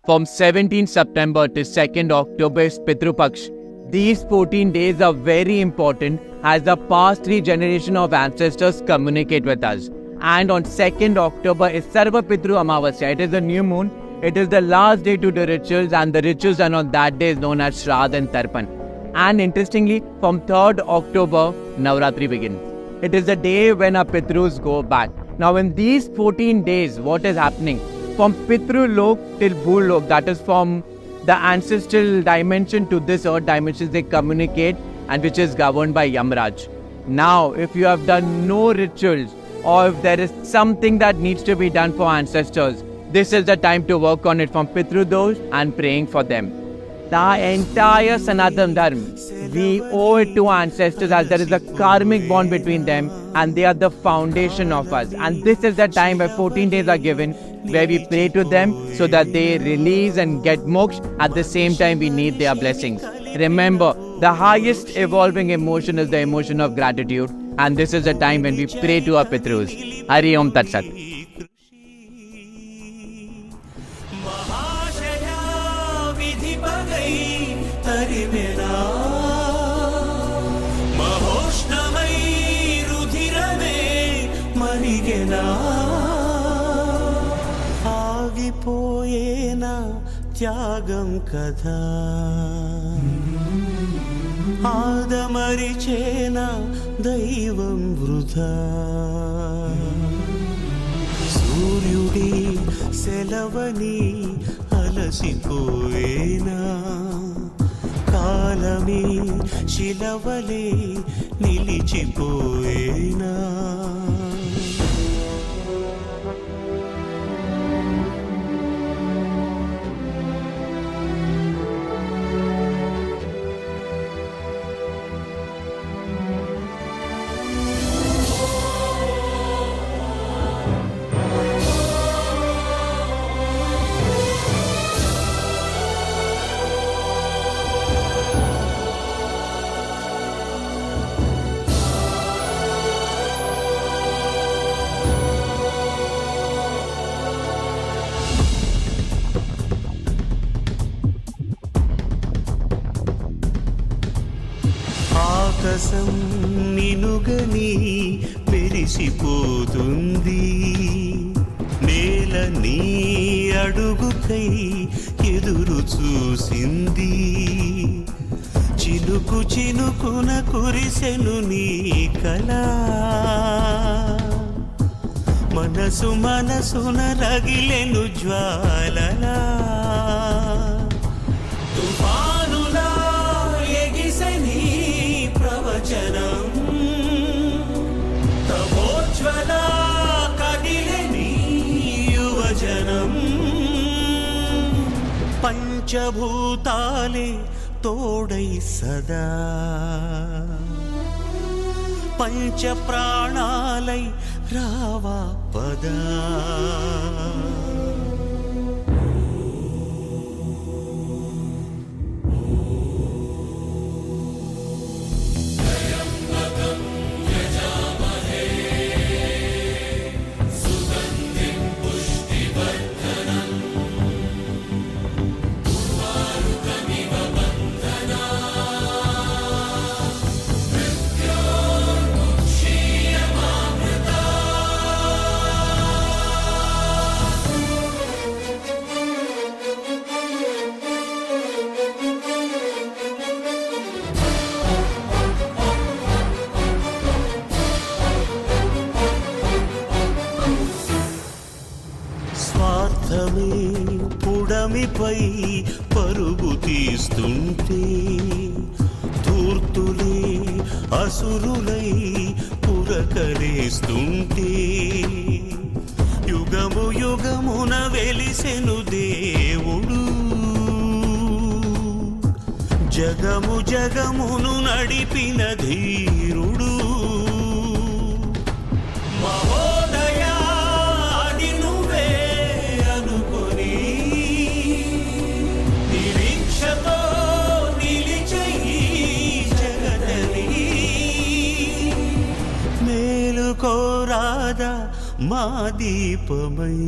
From 17th September to 2nd October is Pitru Paksh. These 14 days are very important as the past 3 generations of ancestors communicate with us. And on 2nd October is Sarva Pitru Amavasya. It is a new moon. It is the last day to do rituals, and the rituals done on that day is known as Shraddha and Tarpan. And interestingly, from 3rd October, Navratri begins. It is the day when our Pitrus go back. Now in these 14 days, what is happening? From Pitru Lok till Bhul Lok, that is from the ancestral dimension to this earth dimension, they communicate, and which is governed by Yamraj. Now, if you have done no rituals, or if there is something that needs to be done for ancestors, this is the time to work on it from Pitru Dosh and praying for them. The entire Sanatana Dharma, we owe it to ancestors as there is a karmic bond between them and they are the foundation of us. And this is the time where 14 days are given where we pray to them so that they release and get moksha. At the same time, we need their blessings. Remember, the highest evolving emotion is the emotion of gratitude, and this is the time when we pray to our Pitrus. Hari Om Tat Sat. ఆగిపోయేనా త్యాగం కదా, ఆదమరిచేనా దైవం వృధా, సూర్యుడి సెలవని అలసిపోయేనా, కాలమే శిలవలే నిలిచిపోయేనా. ఆకాశం నినుగని మెరిసిపోతుంది, నేల నీ అడుగుకై ఎదురు చూసింది, చినుకు చినుకున కురిసెను నీ కళ, మనసు మనసున రగిలెను జ్వాలలా, తుఫానులా ఎగిసెని ప్రవచనం, తమోజ్వల కదిలని యువజనం, పంచభూతాలే తోడై సదా, పంచ ప్రాణాలై రావా పదా. స్వార్థమే పుడమిపై పరుగు తీస్తుంటే, ధూర్తులే అసురులై పురకలేస్తుంటే, యుగము యుగమున వెలిసెను దేవుడు, జగము జగమును నడిపిన ధీరుడు, మహోదయా అది నువ్వే అనుకొని నిరీక్షతో నిలిచే జగదని, మేలుకోరాదా మా దీపమై.